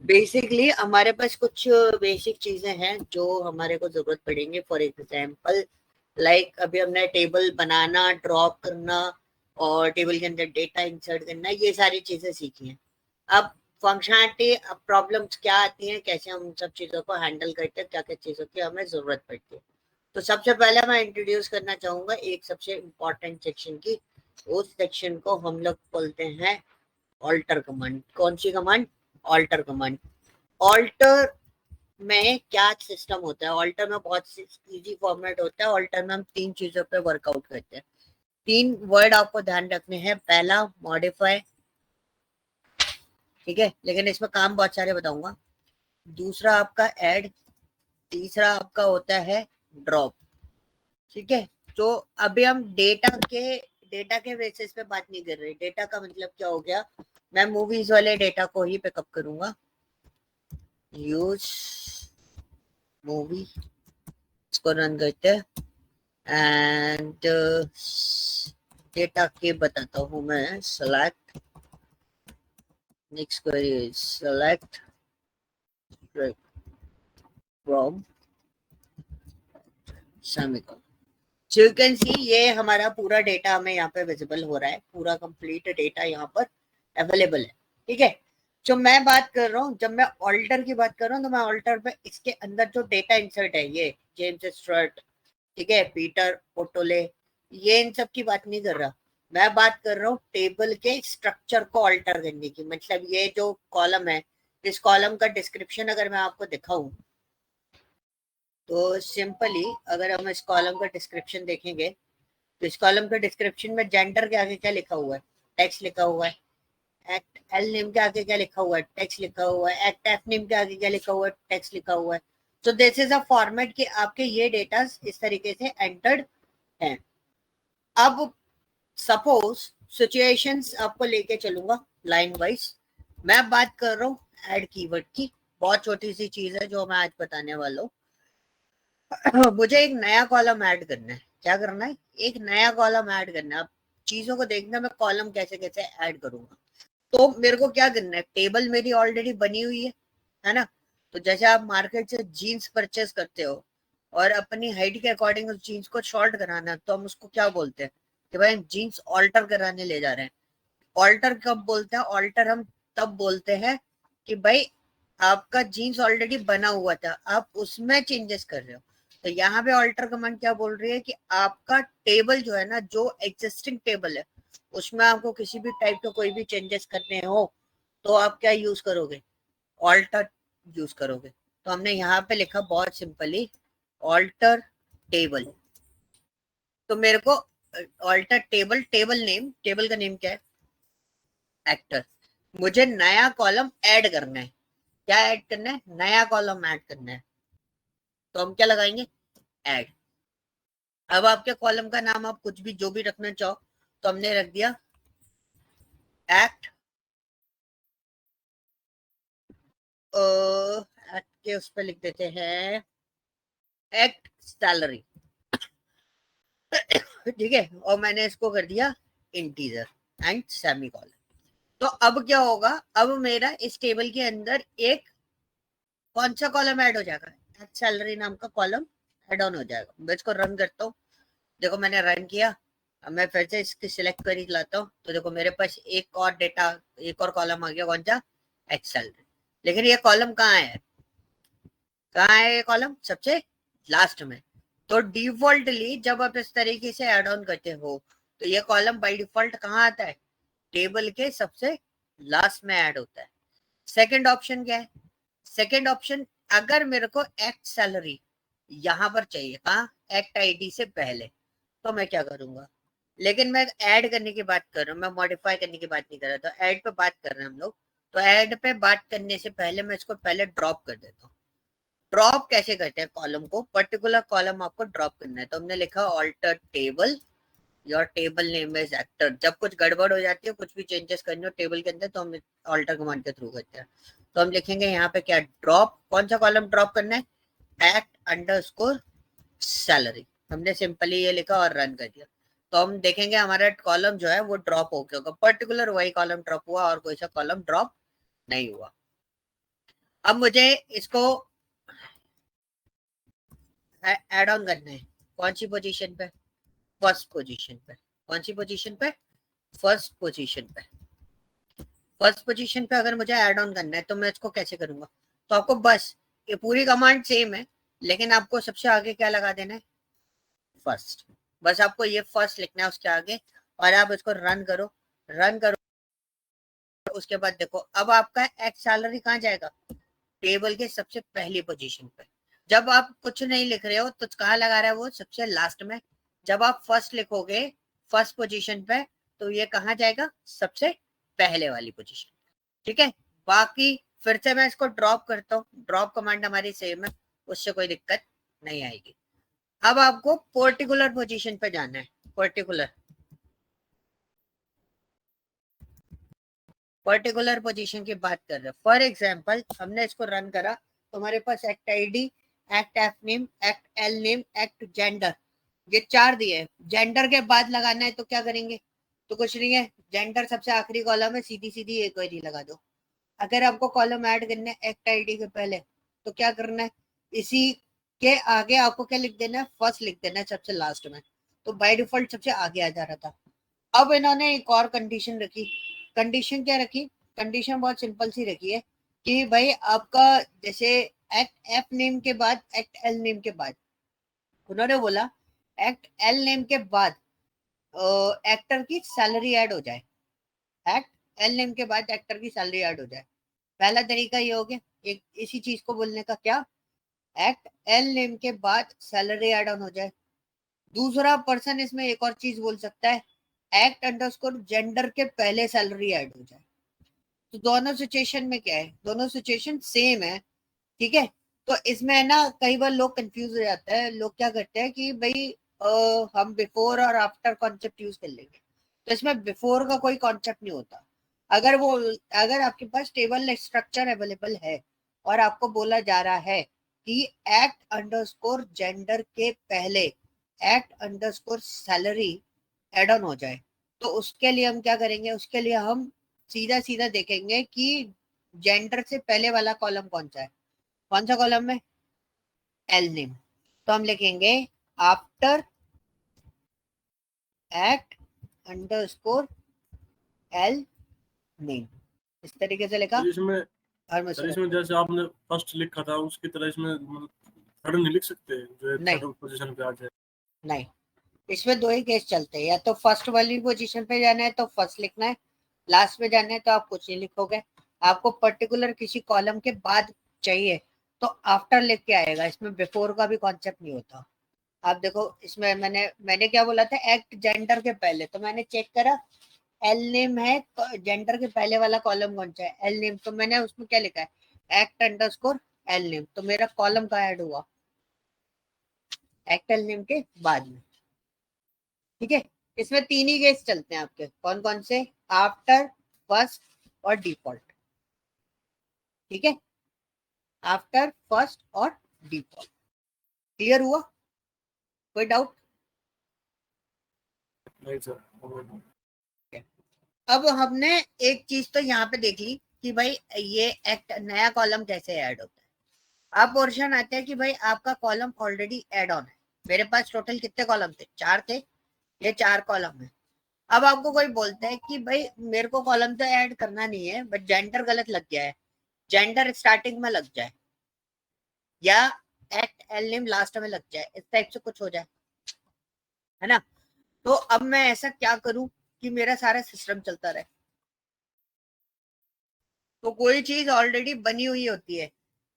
Basically हमारे पास कुछ basic चीजें हैं जो हमारे को जरूरत पड़ेंगे। फॉर एग्जाम्पल लाइक अभी हमने टेबल बनाना, ड्रॉप करना और टेबल के अंदर डेटा इंसर्ट करना, ये सारी चीजें सीखी हैं। अब फंक्शनलिटी, अब प्रॉब्लम्स क्या आती हैं, कैसे हम सब चीजों को हैंडल करते हैं, क्या क्या चीजों की हमें जरूरत पड़ती है। तो सबसे पहले मैं इंट्रोड्यूस करना चाहूंगा एक सबसे इम्पोर्टेंट सेक्शन की। उस सेक्शन को हम लोग बोलते हैं ऑल्टर कमांड। कौन सी कमांड? Alter command. ऑल्टर में क्या सिस्टम होता है? ऑल्टर में बहुत इजी फॉर्मेट होता है। ऑल्टर में हम तीन चीजों पे वर्कआउट करते हैं। तीन वर्ड आपको ध्यान रखने हैं। पहला मॉडिफाई, ठीक है, लेकिन इसमें काम बहुत सारे बताऊंगा। दूसरा आपका ऐड, तीसरा आपका होता है ड्रॉप, ठीक है। तो अभी हम डेटा के बेसिस पे बात नहीं कर रहे। डेटा का मतलब क्या हो गया, मैं मूवीज वाले डेटा को ही पिकअप करूंगा। यूज मूवी, इसको रन करते हैं एंड डेटा के बताता हूँ मैं। Select, next query, select from semicolon. So you can see ये हमारा पूरा डेटा हमें यहाँ पे विजिबल हो रहा है। पूरा कंप्लीट डेटा यहाँ पर अवेलेबल है, ठीक है। जो मैं बात कर रहा हूँ, जब मैं ऑल्टर की बात कर रहा हूँ, तो मैं ऑल्टर पे इसके अंदर जो डेटा इंसर्ट है, ये जेम्स स्टुअर्ट, ठीक है, पीटर ओटोले, ये इन सब की बात नहीं कर रहा। मैं बात कर रहा हूँ टेबल के स्ट्रक्चर को ऑल्टर करने की। मतलब ये जो कॉलम है, इस कॉलम का डिस्क्रिप्शन अगर मैं आपको दिखाऊं, तो सिंपली अगर हम इस कॉलम का डिस्क्रिप्शन देखेंगे, तो इस कॉलम के डिस्क्रिप्शन में जेंडर के आगे क्या लिखा हुआ है? टेक्स्ट लिखा हुआ है। एक्ट एल नेम के आगे क्या लिखा हुआ है? टेक्स्ट लिखा हुआ है। एक्ट एफ नेम के आगे क्या लिखा हुआ है? टेक्स्ट लिखा हुआ है। तो दिस इज अ फॉर्मेट कि आपके ये डेटा इस तरीके से एंटर्ड है। अब सपोज सिचुएशंस आपको लेके चलूंगा लाइन वाइज। मैं बात कर रहा हूँ ऐड कीवर्ड की। बहुत छोटी सी चीज है जो मैं आज बताने वाला हूँ। मुझे एक नया कॉलम ऐड करना है। क्या करना है? एक नया कॉलम ऐड करना है। अब चीजों को देखना, मैं कॉलम कैसे कैसे ऐड करूंगा। तो मेरे को क्या करना है, टेबल मेरी ऑलरेडी बनी हुई है ना। तो जैसे आप मार्केट से जीन्स परचेस करते हो और अपनी हाइट के अकॉर्डिंग उस जीन्स को शॉर्ट कराना है, तो हम उसको क्या बोलते हैं कि भाई जीन्स ऑल्टर कराने ले जा रहे हैं। ऑल्टर कब बोलते हैं? ऑल्टर हम तब बोलते हैं कि भाई आपका जीन्स ऑलरेडी बना हुआ था, आप उसमें चेंजेस कर रहे हो। तो यहाँ पे ऑल्टर कमांड क्या बोल रही है कि आपका टेबल जो है ना, जो एग्जिस्टिंग टेबल है, उसमें आपको किसी भी टाइप के कोई भी चेंजेस करने हो, तो आप क्या यूज करोगे? ऑल्टर यूज करोगे। तो हमने यहाँ पे लिखा बहुत सिंपली ऑल्टर टेबल। तो मेरे को alter table, table name, table का नेम क्या है? एक्टर। मुझे नया कॉलम ऐड करना है। क्या ऐड करना है? नया कॉलम ऐड करना है। तो हम क्या लगाएंगे? ऐड। अब आपके कॉलम का नाम आप कुछ भी जो भी रखना चाहो, तो हमने रख दिया एक्ट। एक्ट के उस पर लिख देते हैं एक्ट सैलरी, ठीक है। और मैंने इसको कर दिया इंटीजर एंड सेमीकोलन। तो अब क्या होगा, अब मेरा इस टेबल के अंदर एक कौन सा कॉलम ऐड हो जाएगा? एक्ट सैलरी नाम का कॉलम ऐड ऑन हो जाएगा। मैं इसको रन करता हूँ। देखो मैंने रन किया। अब मैं फिर से इसकी सिलेक्ट कर ही लाता हूँ, तो देखो मेरे पास एक और डेटा, एक और कॉलम आ गया। कौन सा? एक्सेल। लेकिन ये कॉलम कहाँ है? कहाँ है ये कॉलम? सबसे लास्ट में। तो डिफॉल्टली जब आप इस तरीके से ऐड ऑन करते हो, तो ये कॉलम बाय डिफॉल्ट कहाँ आता है? टेबल के सबसे लास्ट में ऐड होता है। सेकंड ऑप्शन क्या है? सेकंड ऑप्शन, अगर मेरे को एक्ट सैलरी यहां पर चाहिए, कहा? एक्ट आईडी से पहले, तो मैं क्या करूंगा? लेकिन मैं ऐड करने की बात कर रहा हूँ, मैं मॉडिफाई करने की बात नहीं कर रहा। तो ऐड पे बात कर रहे हैं हम लोग। तो ऐड पे बात करने से पहले मैं इसको पहले ड्रॉप कर देता हूँ। ड्रॉप कैसे करते हैं? कॉलम को, पर्टिकुलर कॉलम आपको ड्रॉप करना है। तो हमने लिखा alter table, your table name is actor. जब कुछ गड़बड़ हो जाती है, कुछ भी चेंजेस करनी हो टेबल के अंदर, तो हम ऑल्टर कमांड के थ्रू करते हैं। तो हम लिखेंगे यहाँ पे क्या? ड्रॉप। कौन सा कॉलम ड्रॉप करना है? Act under score salary. हमने सिंपली ये लिखा और रन कर दिया। तो हम देखेंगे हमारा कॉलम जो है वो ड्रॉप हो गया होगा। पर्टिकुलर वही कॉलम ड्रॉप हुआ और कोई सा कॉलम ड्रॉप नहीं हुआ। अब मुझे इसको ऐड ऑन करना है। कौन सी पोजीशन पे? फर्स्ट पोजीशन पे। कौन सी पोजीशन पे? फर्स्ट पोजीशन पे। फर्स्ट पोजीशन पे अगर मुझे ऐड ऑन करना है तो मैं इसको कैसे करूंगा? तो आपको बस ये पूरी कमांड सेम है, लेकिन आपको सबसे आगे क्या लगा देना है? फर्स्ट। बस आपको ये फर्स्ट लिखना है उसके आगे, और आप इसको रन करो। रन करो, उसके बाद देखो अब आपका एक्ट सैलरी कहाँ जाएगा? टेबल के सबसे पहली पोजीशन पे। जब आप कुछ नहीं लिख रहे हो तो कहाँ लगा रहा है वो? सबसे लास्ट में। जब आप फर्स्ट लिखोगे फर्स्ट पोजीशन पे, तो ये कहाँ जाएगा? सबसे पहले वाली पोजीशन। ठीक है, बाकी फिर से मैं इसको ड्रॉप करता हूँ। ड्रॉप कमांड हमारी सेम है, उससे कोई दिक्कत नहीं आएगी। अब आपको पर्टिकुलर पोजीशन पे जाना है। पर्टिकुलर पोजीशन की बात कर रहे हैं। फॉर एग्जांपल हमने इसको रन करा तो हमारे पास act ID, act F name, act L name, act gender, ये 4 दिए। जेंडर के बाद लगाना है तो क्या करेंगे? तो कुछ नहीं है, जेंडर सबसे आखिरी कॉलम है, सीधी सीधी एक क्वेरी लगा दो। अगर आपको कॉलम ऐड करना है एक्ट आईडी के पहले, तो क्या करना है? इसी के आगे आपको क्या लिख देना है? फर्स्ट लिख देना है सबसे लास्ट में। तो बाय डिफॉल्ट सबसे आगे आ जा रहा था। अब इन्होंने एक और कंडीशन रखी। कंडीशन क्या रखी? कंडीशन बहुत सिंपल सी रखी है कि भाई आपका जैसे एक्ट एफ नेम के बाद एक्ट एल नेम के बाद, उन्होंने बोला एक्ट एल नेम के बाद एक्टर की सैलरी ऐड हो जाए। एक्ट एल नेम के बाद एक्टर की सैलरी ऐड हो जाए। पहला तरीका ये हो गया एक इसी चीज को बोलने का, क्या? एक्ट एल नेम के बाद सैलरी ऐड ऑन हो जाए। दूसरा पर्सन इसमें एक और चीज बोल सकता है, एक्ट अंडरस्कोर जेंडर के पहले सैलरी ऐड हो जाए। तो दोनों सिचुएशन में क्या है? दोनों सिचुएशन सेम है। ठीक है, तो इसमें है ना कई बार लोग कंफ्यूज हो जाते हैं। लोग क्या करते हैं कि भाई हम बिफोर और आफ्टर कॉन्सेप्ट यूज कर लेंगे, तो इसमें बिफोर का कोई कॉन्सेप्ट नहीं होता। अगर आपके पास टेबल स्ट्रक्चर अवेलेबल है और आपको बोला जा रहा है कि एक्ट अंडरस्कोर जेंडर के पहले act underscore salary add on हो जाए, तो उसके लिए हम क्या करेंगे? उसके लिए हम सीधा सीधा देखेंगे कि जेंडर से पहले वाला कॉलम कौन सा है। कौन सा कॉलम है? L name. तो हम लिखेंगे after act underscore L name, इस तरीके से लिखा। इसमें और इसमें जैसे आपने फर्स्ट लिखा था उसकी तरह इसमें थर्ड नहीं लिख सकते जो थर्ड पोजीशन पे आ जाए? नहीं, इसमें दो ही केस चलते हैं। या तो फर्स्ट वाली पोजीशन पे जाना है तो फर्स्ट लिखना है, लास्ट में जाना है तो आप कुछ नहीं लिखोगे। आपको पर्टिकुलर किसी कॉलम के बाद चाहिए तो आफ्टर लिख के आएगा। इसमें बिफोर का भी कॉन्सेप्ट नहीं होता। आप देखो इसमें मैंने क्या बोला था? एक्ट जेंडर के पहले, तो मैंने चेक करा एल नेम है, जेंडर के पहले वाला कॉलम कौन सा है? L name. तो मैंने उसमें क्या लिखा है? Act underscore L name. तो मेरा कॉलम का ऐड हुआ एक्ट एल नेम के बाद में। ठीक है, इसमें 3 ही केस चलते हैं आपके। कौन कौन से? आफ्टर, फर्स्ट और डिफॉल्ट। ठीक है, आफ्टर, फर्स्ट और डिफॉल्ट। क्लियर हुआ? कोई डाउट? नहीं सर। अब हमने एक चीज तो यहाँ पे देख ली कि भाई ये एक्ट नया कॉलम कैसे ऐड होता है। अब पोर्शन आता है कि भाई आपका कॉलम ऑलरेडी ऐड ऑन है। मेरे पास टोटल कितने कॉलम थे? 4 थे। ये 4 कॉलम है। अब आपको कोई बोलता है कि भाई मेरे को कॉलम तो ऐड करना नहीं है, बट जेंडर गलत लग गया है, जेंडर स्टार्टिंग में लग जाए या एक्ट एल नेम लास्ट में लग जाए, इस टाइप से कुछ हो जाए, है ना? तो अब मैं ऐसा क्या करूं कि मेरा सारा सिस्टम चलता रहे? तो कोई चीज ऑलरेडी बनी हुई होती है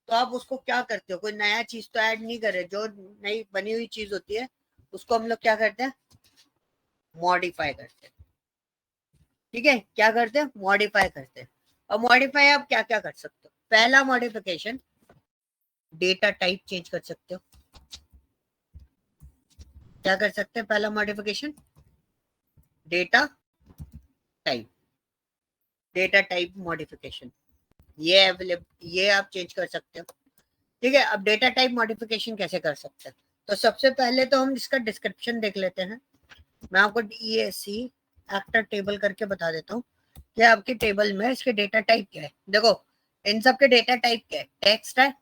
तो आप उसको क्या करते हो? कोई नया चीज तो ऐड नहीं करे। जो नई बनी हुई चीज होती है उसको हम लोग क्या करते हैं? मॉडिफाई करते हैं। ठीक है, क्या करते हैं? मॉडिफाई करते हैं। और मॉडिफाई आप क्या क्या कर सकते हो? पहला मॉडिफिकेशन, डेटा टाइप चेंज कर सकते हो। क्या कर सकते हैं? पहला modification, data type. Data type modification ये अवेलेबल, ये आप चेंज कर सकते हो। ठीक है, अब डेटा टाइप मॉडिफिकेशन कैसे कर सकते हैं? तो सबसे पहले तो हम इसका डिस्क्रिप्शन देख लेते हैं। मैं आपको DESC एक्टर टेबल करके बता देता हूँ कि आपकी टेबल में इसके डेटा टाइप क्या है। देखो इन सब के डेटा टाइप क्या है? टेक्स्ट है।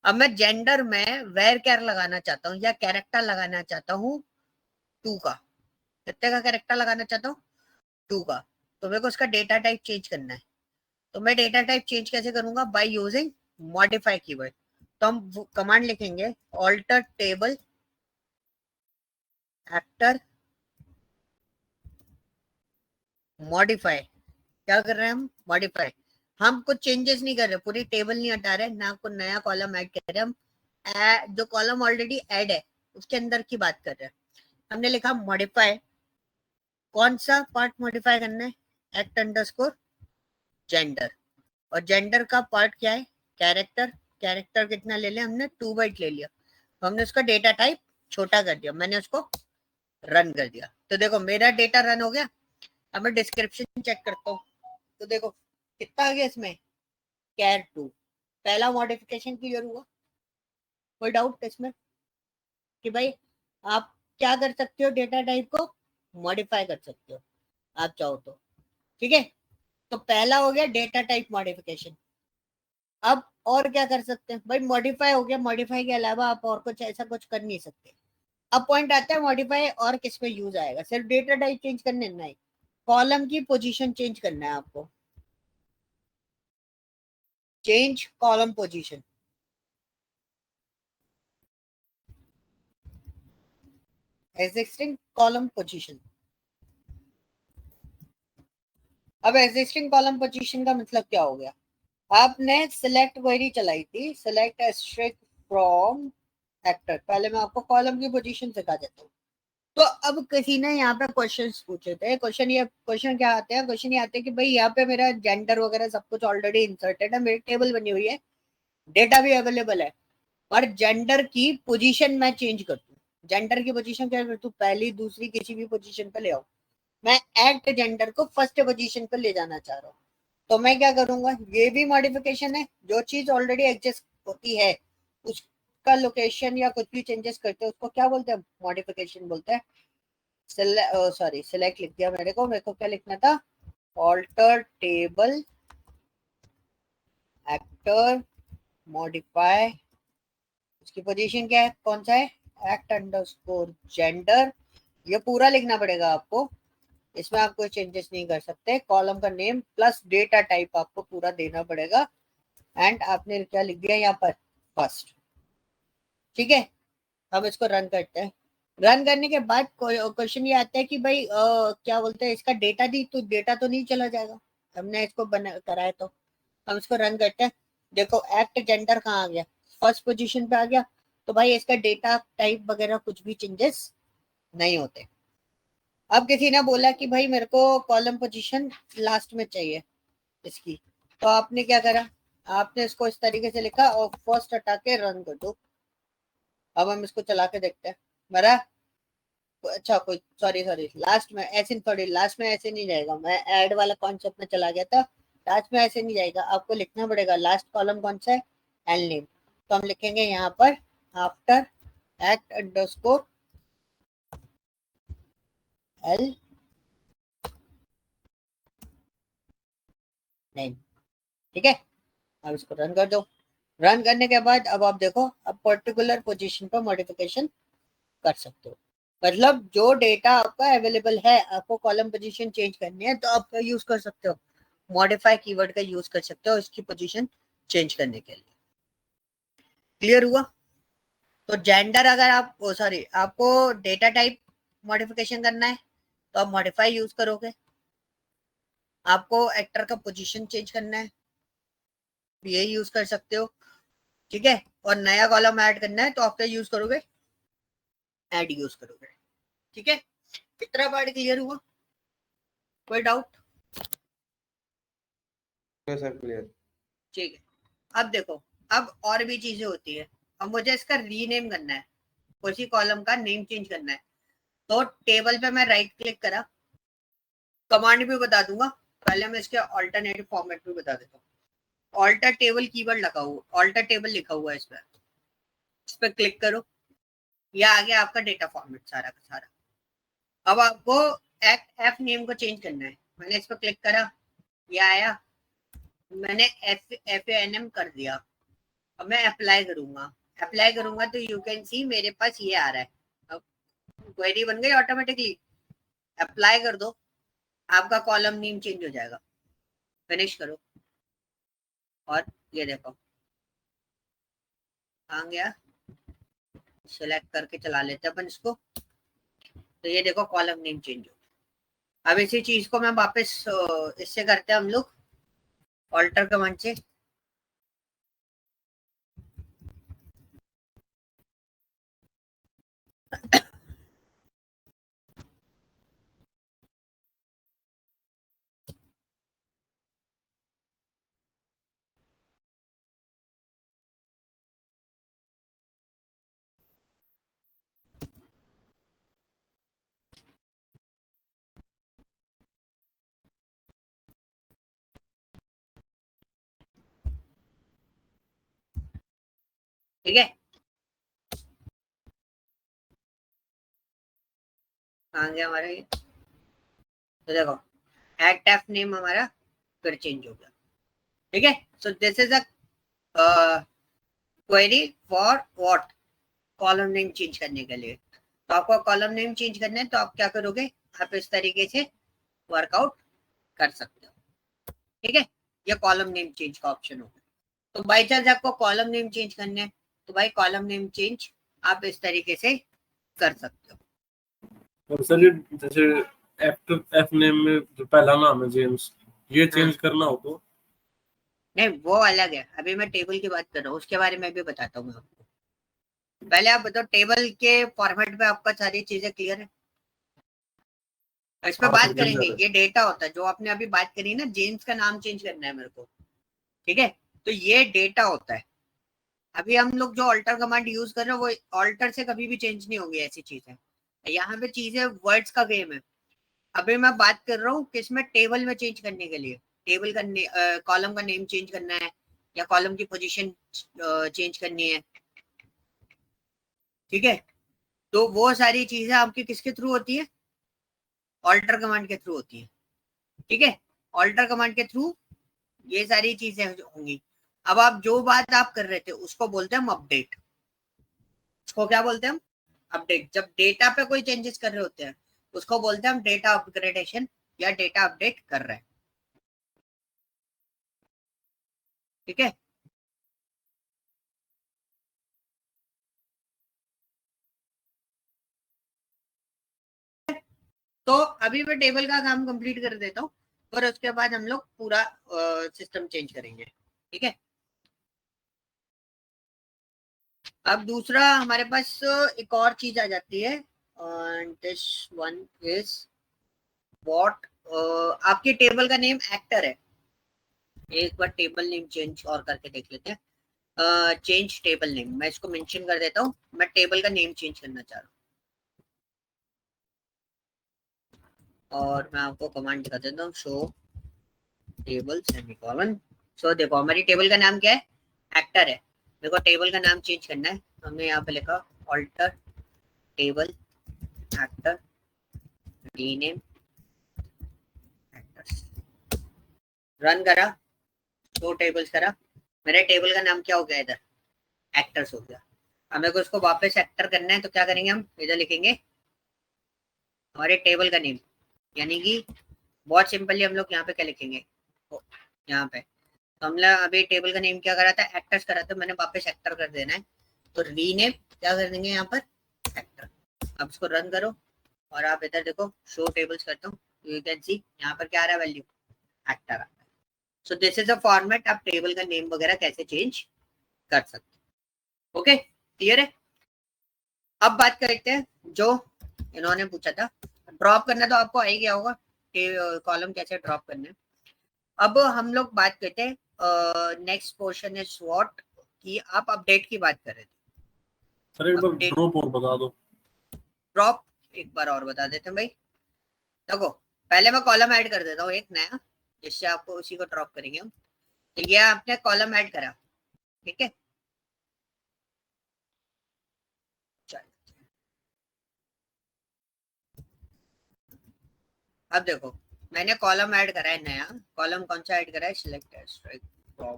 अब मैं जेंडर में वेर कैर लगाना चाहता हूँ या कैरेक्टर लगाना चाहता हूँ 2 का। कितने का कैरेक्टर लगाना चाहता हूँ? 2 का। तो मेरे को उसका डेटा टाइप चेंज करना है। तो मैं डेटा टाइप चेंज कैसे करूंगा? By using modify keyword. तो हम कमांड लिखेंगे ऑल्टर टेबल एक्टर मॉडिफाई। क्या कर रहे हैं हम? मॉडिफाई। हम कुछ चेंजेस नहीं कर रहे, पूरी टेबल नहीं हटा रहे, ना कोई नया कॉलम ऐड कर रहे हम। जो कॉलम ऑलरेडी ऐड है उसके अंदर की बात कर रहे हैं। हमने लिखा मॉडिफाई। कौन सा पार्ट मॉडिफाई करना है? Act underscore gender. और जेंडर का पार्ट क्या है? कैरेक्टर। कैरेक्टर कितना ले लिया हमने? 2 बाइट ले लिया। तो हमने उसका डेटा टाइप छोटा कर दिया, मैंने उसको रन कर दिया। तो देखो मेरा डेटा रन हो गया। अब मैं डिस्क्रिप्शन चेक करता हूँ, तो देखो कितना आ गया इसमें? कैर 2। पहला मॉडिफिकेशन क्लियर हुआ। कोई डाउट इसमें कि भाई आप क्या कर सकते हो? डेटा टाइप को मॉडिफाई कर सकते हो आप चाहो तो। ठीक है, तो पहला हो गया डेटा टाइप मॉडिफिकेशन। अब और क्या कर सकते हैं भाई? मॉडिफाई हो गया, मॉडिफाई के अलावा आप और कुछ ऐसा कुछ कर नहीं सकते। अब पॉइंट आता है मॉडिफाई और किस पे यूज आएगा? सिर्फ डेटा टाइप चेंज करने नहीं, कॉलम की पोजीशन चेंज करना है आपको। Change column position. Existing column position. अब एग्जिस्टिंग कॉलम पोजीशन का मतलब क्या हो गया? आपने सिलेक्ट क्वेरी चलाई थी, सिलेक्ट एस्ट्रिक फ्रॉम एक्टर। पहले मैं आपको कॉलम की पोजीशन सिखा देता हूँ। तो अब किसी ने यहाँ पे क्वेश्चंस पूछे थे। क्वेश्चन क्या आते हैं? क्वेश्चन ये आते हैं कि भाई यहाँ पे मेरा जेंडर वगैरह सब कुछ ऑलरेडी इंसर्टेड है, मेरी टेबल बनी हुई है, डेटा भी अवेलेबल है, और जेंडर की पोजीशन मैं चेंज कर दूं। जेंडर की पोजीशन क्या कर दूं? पहली दूसरी किसी भी पोजीशन पे ले आओ। मैं एक्ट जेंडर को फर्स्ट पोजीशन पे ले जाना चाह रहा हूँ। तो मैं क्या करूंगा? ये भी मॉडिफिकेशन है। जो चीज ऑलरेडी एग्जिस्ट होती है उसका लोकेशन या कुछ भी चेंजेस करते हैं उसको क्या बोलते हैं? मॉडिफिकेशन बोलते हैं। सॉरी, सिलेक्ट लिख दिया मेरे को क्या लिखना था? Alter table actor modify. उसकी पोजीशन क्या है? कौन सा है? Act underscore gender. ये पूरा लिखना पड़ेगा आपको, इसमें आप कोई चेंजेस नहीं कर सकते। कॉलम का नेम प्लस डेटा टाइप आपको पूरा देना पड़ेगा। एंड आपने क्या लिख दिया यहाँ पर? फर्स्ट। ठीक है, हम इसको रन करते हैं। रन करने के बाद क्वेश्चन ये आता है कि भाई क्या बोलते हैं, इसका डेटा दी तो डेटा तो नहीं चला जाएगा, हमने इसको बना कराया। तो हम इसको रन करते हैं। देखो एक्ट जेंडर कहाँ आ गया? फर्स्ट पोजीशन पे आ गया। तो भाई इसका डेटा टाइप वगैरह कुछ भी चेंजेस नहीं होते। अब किसी ने बोला कि भाई मेरे को कॉलम पोजीशन लास्ट में चाहिए इसकी, तो आपने क्या करा? आपने इसको इस तरीके से लिखा और फर्स्ट हटा के रन कर दो। अब हम इसको चला के देखते हैं। मेरा अच्छा कोई सॉरी सॉरी लास्ट में ऐसे थोड़ी, लास्ट में ऐसे नहीं जाएगा। मैं ऐड वाला कॉन्सेप्ट में चला गया था। लास्ट में ऐसे नहीं जाएगा, आपको लिखना पड़ेगा लास्ट कॉलम कौन सा है? L name. तो हम लिखेंगे यहाँ पर after act underscore L name. ठीक है, अब इसको रन कर दो। रन करने के बाद अब आप देखो, अब पर्टिकुलर पोजीशन पर मॉडिफिकेशन कर सकते हो। मतलब जो डेटा आपका अवेलेबल है, आपको कॉलम पोजीशन चेंज करनी है तो आप यूज कर सकते हो, मॉडिफाई कीवर्ड का यूज कर सकते हो इसकी पोजीशन चेंज करने के लिए। क्लियर हुआ? तो जेंडर अगर आप सॉरी आपको डेटा टाइप मॉडिफिकेशन करना है तो आप मॉडिफाई यूज करोगे। आपको एक्टर का पोजीशन चेंज करना है, ये यूज कर सकते हो। ठीक है, और नया कॉलम ऐड करना है तो आप क्या यूज करोगे? ऐड यूज करोगे। ठीक है, कितना पार्ट क्लियर हुआ? कोई डाउट? Sir clear. ठीक है, अब देखो, अब और भी चीजें होती है। अब मुझे इसका रीनेम करना है, उसी कॉलम का नेम चेंज करना है। तो टेबल पे मैं राइट क्लिक करा, कमांड भी बता दूंगा, पहले मैं इसके ऑल्टरनेटिव फॉर्मेट भी बता देता हूँ। ऑल्टर टेबल कीवर्ड लगा हुआ, ऑल्टर टेबल लिखा हुआ है इस पर क्लिक करो, यह आ गया आपका डेटा फॉर्मेट सारा का सारा। अब आपको एक्ट एफ नेम को चेंज करना है। मैंने इस पर क्लिक करा, ये आया। मैंने FANM कर दिया। अब मैं अप्लाई करूंगा तो यू कैन सी मेरे पास ये आ रहा है। अब क्वेरी बन गई ऑटोमेटिकली। अप्लाई कर दो, आपका कॉलम नेम चेंज हो जाएगा। फिनिश करो और ये देखो आ गया। सिलेक्ट करके चला लेते हैं अपन इसको, तो ये देखो कॉलम नेम चेंज हो गया। अब इसी चीज को मैं वापस इससे करते हैं हम लोग, ऑल्टर कमांड से। ठीक है, आ गया हमारा ये। तो देखो एक्ट एफ नेम हमारा फिर चेंज हो गया। ठीक है, so this is a query for what, column name change करने के लिए। तो आपको कॉलम नेम चेंज करना है तो आप क्या करोगे, आप इस तरीके से वर्कआउट कर सकते हो। ठीक है, ये कॉलम नेम चेंज का ऑप्शन होगा। तो बाई चांस आपको कॉलम नेम चेंज करने हैं तो भाई कॉलम नेम चेंज आप इस तरीके से कर सकते हो। और सर ये जैसे एफ नेम में जो पहला नाम है जेम्स, ये हाँ, चेंज करना हो तो? नहीं वो अलग है, अभी मैं टेबल की बात कर रहा हूँ, उसके बारे में भी बताता हूँ मैं आपको। पहले आप बताओ टेबल के फॉर्मेट में आपका सारी चीजें क्लियर है? इस पे हाँ बात सर करेंगे। क्लियर है। ये डेटा होता है जो आपने अभी बात करी ना, जेम्स का नाम चेंज करना है मेरे को। ठीक है, तो ये डेटा होता है। अभी हम लोग जो ऑल्टर कमांड यूज कर रहे हैं वो ऑल्टर से कभी भी चेंज नहीं होगी, ऐसी चीज है। यहाँ पे चीजें वर्ड्स का गेम है। अभी मैं बात कर रहा हूँ किसमें, टेबल में चेंज करने के लिए। टेबल का कॉलम का नेम चेंज करना है या कॉलम की पोजीशन चेंज करनी है। ठीक है, तो वो सारी चीजें आपकी किसके थ्रू होती है, ऑल्टर कमांड के थ्रू होती है। ठीक है, ऑल्टर कमांड के थ्रू ये सारी चीजें होंगी। अब आप जो बात आप कर रहे थे उसको बोलते हैं हम अपडेट। उसको क्या बोलते हैं हम, अपडेट। जब डेटा पे कोई चेंजेस कर रहे होते हैं उसको बोलते हैं हम डेटा अपग्रेडेशन या डेटा अपडेट कर रहे हैं। ठीक है, तो अभी मैं टेबल का काम कंप्लीट कर देता हूँ और उसके बाद हम लोग पूरा सिस्टम चेंज करेंगे। ठीक है, अब दूसरा हमारे पास एक और चीज आ जाती है, दिस वन इज व्हाट। आपके टेबल का नेम एक्टर है। एक बार टेबल नेम चेंज और करके देख लेते हैं। चेंज टेबल नेम, मैं इसको मेंशन कर देता हूँ। मैं टेबल का नेम चेंज करना चाह रहा हूँ और मैं आपको कमांड दिखा देता हूँ, शो टेबल सेमीकोलन। सो देखो हमारी टेबल का नाम क्या है, एक्टर है। मेरे को टेबल का नाम चेंज करना है, हमने यहाँ पे लिखा alter table actor rename actors. Run करा, शो टेबल्स करा, मेरे टेबल का नाम क्या हो गया इधर, एक्टर्स हो गया। हमें को इसको वापस एक्टर करना है तो क्या करेंगे, हम इधर लिखेंगे हमारे टेबल का नेम, यानी कि बहुत सिंपली हम लोग यहाँ पे क्या लिखेंगे, यहाँ पे तो हमने अभी टेबल का नेम क्या करा था, एक्टर्स करा था, मैंने वापस एक्टर कर देना है तो रीनेम क्या कर देंगे यहाँ पर, एक्टर। अब इसको रन करो और आप इधर देखो शो टेबल्स करता हूँ, यू कैन सी यहाँ पर क्या आ रहा है, वैल्यू एक्टर आ रहा है। So this is a format, आप टेबल का नेम वगैरह कैसे चेंज कर सकते हैं। ओके, क्लियर है? अब बात करते हैं जो इन्होंने पूछा था, ड्रॉप करना तो आपको आ ही गया होगा, कॉलम कैसे ड्रॉप करना है। अब हम लोग बात करते हैं नेक्स्ट पोर्शन इज व्हाट, कि आप अपडेट की बात कर रहे थे। सर एक बार अपडेट ड्रॉप और बता दो। ड्रॉप एक बार और बता देते हैं भाई। देखो पहले मैं कॉलम ऐड कर देता हूँ एक नया, जिससे आपको उसी को ड्रॉप करेंगे हम। तो ये आपने कॉलम ऐड करा, ठीक है। चलो अब देखो मैंने कॉलम ऐड करा है नया। कॉलम कौन सा ऐड करा है? सिलेक्ट स्ट्राइक फ्रॉम,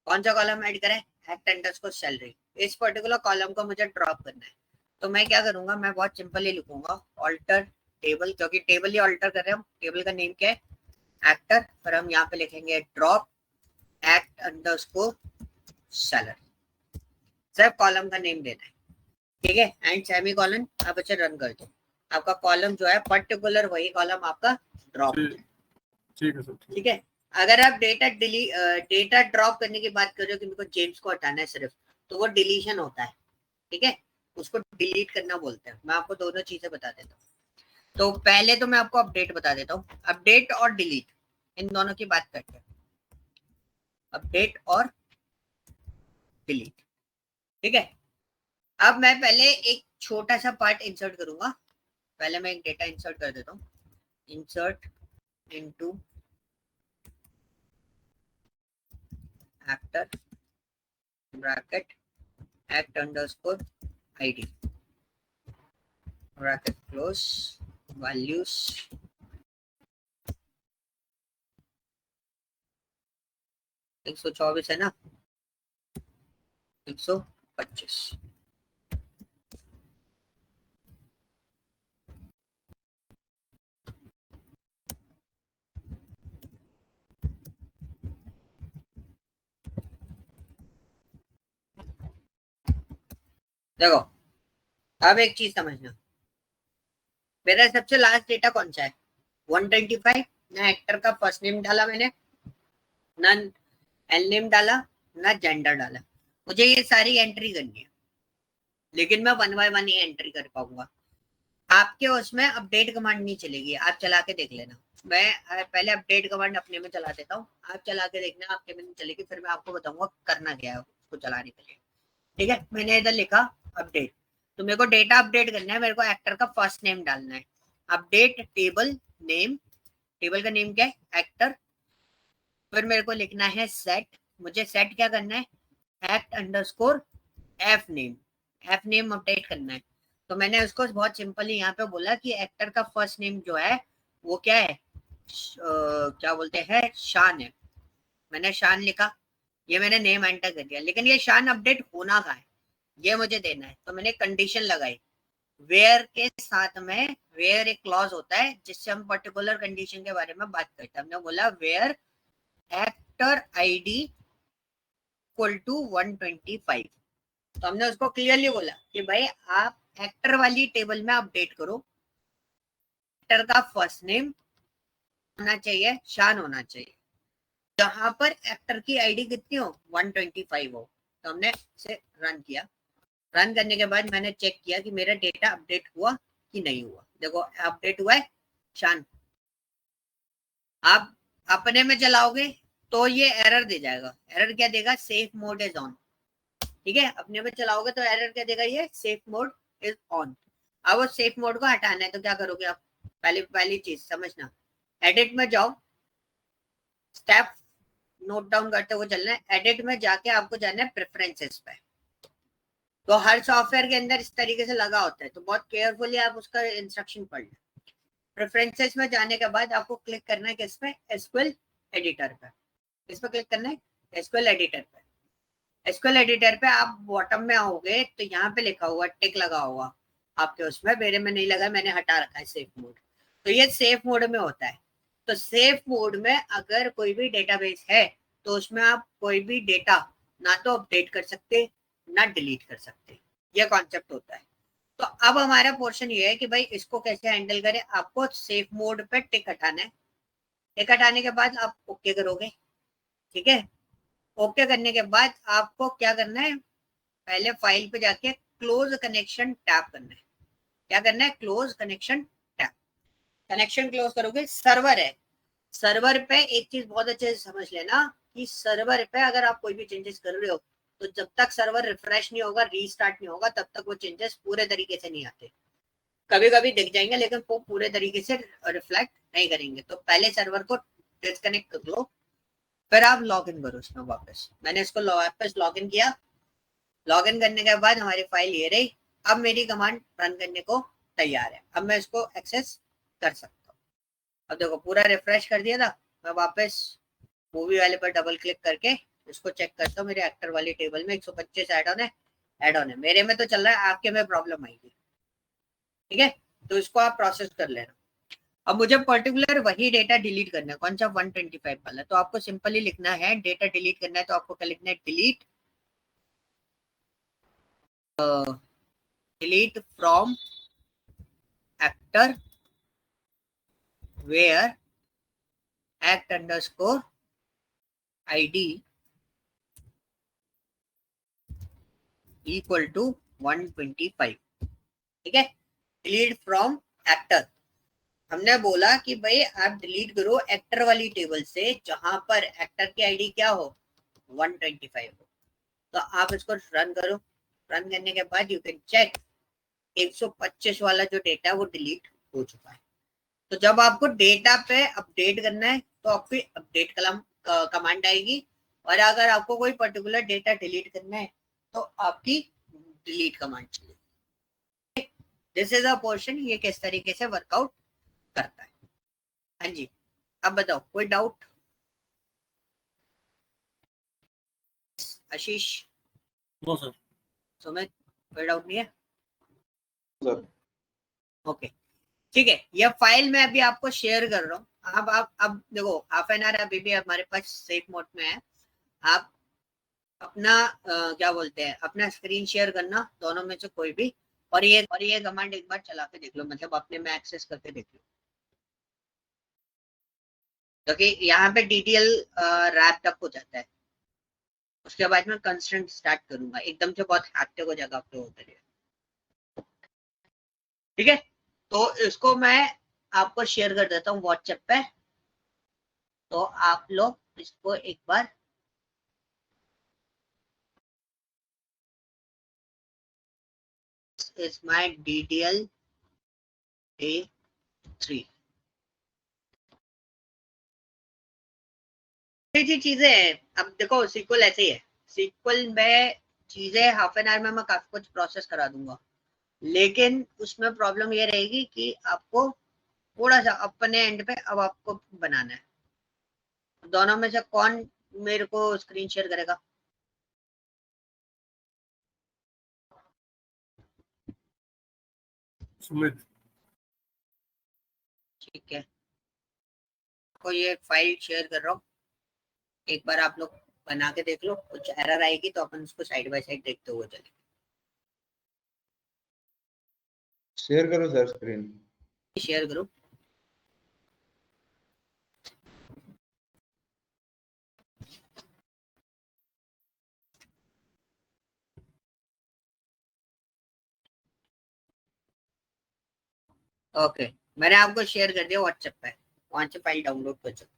कौन सा कॉलम ऐड करा है? Act underscore salary. इस पर्टिकुलर कॉलम को मुझे ड्रॉप करना है, तो मैं क्या करूंगा, मैं बहुत सिंपली लिखूंगा ऑल्टर टेबल, क्योंकि टेबल ही ऑल्टर कर रहे हैं हम। टेबल का नेम क्या है? एक्टर। पर हम यहाँ पे लिखेंगे ड्रॉप एक्ट अंडरस्कोर सैलरी, सिर्फ कॉलम का नेम देना है, ठीक है। एंड सेमी कॉलन, आप इसे रन कर दो। आपका कॉलम जो है पर्टिकुलर वही कॉलम आपका ड्रॉप, ठीक है सर, ठीक है। अगर आप डेटा ड्रॉप करने की बात कर रहे हो कि मेरे को जेम्स को हटाना है सिर्फ, तो वो डिलीशन होता है, ठीक है, उसको डिलीट करना बोलते हैं। मैं आपको दोनों चीजें बता देता हूँ। तो पहले तो मैं आपको अपडेट बता देता हूँ, अपडेट और डिलीट, इन दोनों की बात करते हैं, अपडेट और डिलीट, ठीक है। अब मैं पहले एक छोटा सा पार्ट इंसर्ट करूंगा। पहले मैं एक डेटा इंसर्ट कर देता हूँ, insert into actor bracket act underscore ID bracket close values 124 है ना, 125। देखो, अब एक चीज समझना, मेरा सबसे लास्ट डेटा कौन सा है? 125। ना एक्टर का फर्स्ट नेम डाला मैंने, ना एल नेम डाला, ना जेंडर डाला। मुझे ये सारी एंट्री करनी है, लेकिन मैं one by one he entry कर पाऊंगा। आपके उसमें अपडेट कमांड नहीं चलेगी, आप चला के देख लेना। मैं पहले अपडेट कमांड अपने में चला देता हूँ, आप चला के देखना, आपके में नहीं चलेगी, फिर मैं आपको बताऊंगा करना क्या है उसको चलाने के लिए, ठीक है। मैंने इधर लिखा अपडेट, तो मेरे को डेटा अपडेट करना है, मेरे को एक्टर का फर्स्ट नेम डालना है। अपडेट टेबल नेम, टेबल का नेम क्या है? एक्टर। फिर मेरे को लिखना है सेट, मुझे सेट क्या करना है? Act underscore F name, F name update करना है। तो मैंने उसको बहुत सिंपली यहाँ पे बोला कि एक्टर का फर्स्ट नेम जो है वो क्या है, क्या बोलते हैं, शान है। मैंने शान लिखा, ये मैंने नेम एंटर कर दिया, लेकिन ये शान अपडेट होना कहाँ है, ये मुझे देना है। तो मैंने कंडीशन लगाई, वेयर के साथ में, वेयर एक क्लॉज होता है जिससे हम पर्टिकुलर कंडीशन के बारे में बात करते हैं। हमने बोला where actor ID equal to 125। तो हमने उसको क्लियरली बोला कि भाई आप एक्टर वाली टेबल में अपडेट करो, एक्टर का फर्स्ट नेम होना चाहिए, शान होना चाहिए, जहां पर एक्टर की आईडी कितनी हो, 125 हो। तो हमने इसे रन किया। रन करने के बाद मैंने चेक किया कि मेरा डेटा अपडेट हुआ कि नहीं हुआ। देखो अपडेट हुआ है शान। आप अपने में चलाओगे तो ये एरर दे जाएगा। एरर क्या देगा? सेफ मोड इज ऑन, ठीक है। अपने में चलाओगे तो एरर क्या देगा? ये सेफ मोड इज ऑन। अब वो सेफ मोड को हटाना है तो क्या करोगे आप? पहली चीज समझना, एडिट में जाओ, स्टेप नोट डाउन करते हुए चलना है। एडिट में जाके आपको जाना है प्रेफरेंसेस पे। तो हर सॉफ्टवेयर के अंदर इस तरीके से लगा होता है, तो बहुत केयरफुली आप उसका इंस्ट्रक्शन पढ़ लें। प्रेफरेंसेस में जाने के बाद आपको क्लिक करना है किस पे? एसक्यूएल एडिटर पे। किस पे क्लिक करना है? एसक्यूएल एडिटर पे। एसक्यूएल एडिटर पे आप बॉटम में आओगे तो यहाँ पे लिखा हुआ टिक लगा हुआ आपके उसमें, मेरे में नहीं लगा, मैंने हटा रखा है सेफ मोड। तो ये सेफ मोड में होता है। तो सेफ मोड में अगर कोई भी डेटाबेस है तो उसमें आप कोई भी डेटा ना तो अपडेट कर सकते ना डिलीट कर सकते, ये कॉन्सेप्ट होता है। तो अब हमारा पोर्शन ये है कि भाई इसको कैसे हैंडल करें। आपको सेफ मोड पे टिक हटाना है। टिक हटाने के बाद आप ओके करोगे, ठीक है। ओके करने के बाद आपको क्या करना है? पहले फाइल पे जाके क्लोज कनेक्शन टैप करना है। क्या करना है? Close connection tap. Connection close करोगे, सर्वर है, सर्वर पे एक चीज बहुत अच्छे से समझ लेना कि सर्वर पे अगर आप कोई भी चेंजेस कर रहे हो तो जब तक सर्वर रिफ्रेश नहीं होगा, रीस्टार्ट नहीं होगा, तब तक वो चेंजेस पूरे तरीके से नहीं आते। कभी कभी दिख जाएंगे लेकिन वो पूरे तरीके से रिफ्लेक्ट नहीं करेंगे। तो पहले सर्वर को डिस्कनेक्ट कर लो, फिर आप लॉग इन करो उसमें वापस। मैंने इसको वापस लॉग इन किया। लॉग इन करने के बाद हमारी फाइल ये रही। अब मेरी कमांड रन करने को तैयार है। अब मैं इसको एक्सेस कर सकता हूँ। अब देखो पूरा रिफ्रेश कर दिया था, मैं वापस मूवी वाले पर डबल क्लिक करके इसको चेक करता हूँ। मेरे एक्टर वाली टेबल में 125 ऐड ऑन है, मेरे में तो चल रहा है, आपके में प्रॉब्लम आएगी। ठीक है, तो इसको आप प्रोसेस कर लेना। अब मुझे पर्टिकुलर वही डेटा डिलीट करना है, कौन सा 125 वाला, तो आपको सिंपली लिखना है डेटा डिलीट करना है, तो आपको क्या लिखना है, delete from actor where act underscore id equal to 125। ठीक है, डिलीट फ्रॉम एक्टर, हमने बोला कि भाई आप डिलीट करो एक्टर वाली टेबल से जहां पर एक्टर की आईडी क्या हो, 125 हो। तो आप इसको रन करो, रन करने के बाद यू कैन चेक 125 वाला जो डेटा है वो डिलीट हो चुका है। तो जब आपको डेटा पे अपडेट करना है तो आपकी अपडेट कमांड आएगी, और अगर आपको कोई पर्टिकुलर डेटा डिलीट करना है तो आपकी डिलीट कमांड चलेगी। दिस इज अ पोर्शन, ये किस तरीके से वर्कआउट करता है। हाँ जी, अब बताओ कोई डाउट? आशीष, नो सर। सुमित, कोई डाउट नहीं है? सर ओके ठीक है, यह फाइल मैं अभी आपको शेयर कर रहा हूँ। अब देखो हाफ एन आवर अभी भी हमारे पास सेफ मोड में है। आप अपना क्या बोलते हैं, अपना स्क्रीन शेयर करना, दोनों में से कोई भी, और ये कमांड एक बार चला के देख लो, मतलब अपने में एक्सेस करके देख लो, क्योंकि यहाँ पे डिटेल रैप्ड अप हो जाता है। उसके बाद में कंस्ट्रेंट स्टार्ट करूंगा, एकदम से बहुत हैक्टिक हो जाएगा आपके होते। ठीक है, तो इसको मैं आपको शेयर कर देता हूँ व्हाट्सएप पे, तो आप लोग इसको एक बार is my DDL A3 चीजें हैं। अब देखो सीक्वल ऐसे ही है, सीक्वल में चीजें हाफ एन आवर में मैं काफी कुछ प्रोसेस करा दूंगा, लेकिन उसमें प्रॉब्लम ये रहेगी कि आपको थोड़ा सा अपने एंड पे अब आपको बनाना है। दोनों में से कौन मेरे को स्क्रीन शेयर करेगा? सुमित। ठीक है, को ये फाइल शेयर कर रहा हूँ, एक बार आप लोग बना के देख लो, कुछ एरर आएगी तो अपन उसको साइड बाय साइड देखते हुए चलेंगे। शेयर करो सर स्क्रीन। शेयर करो। ओके, मैंने आपको शेयर कर दिया व्हाट्सएप पे, वहां से फाइल डाउनलोड कर सकते हो।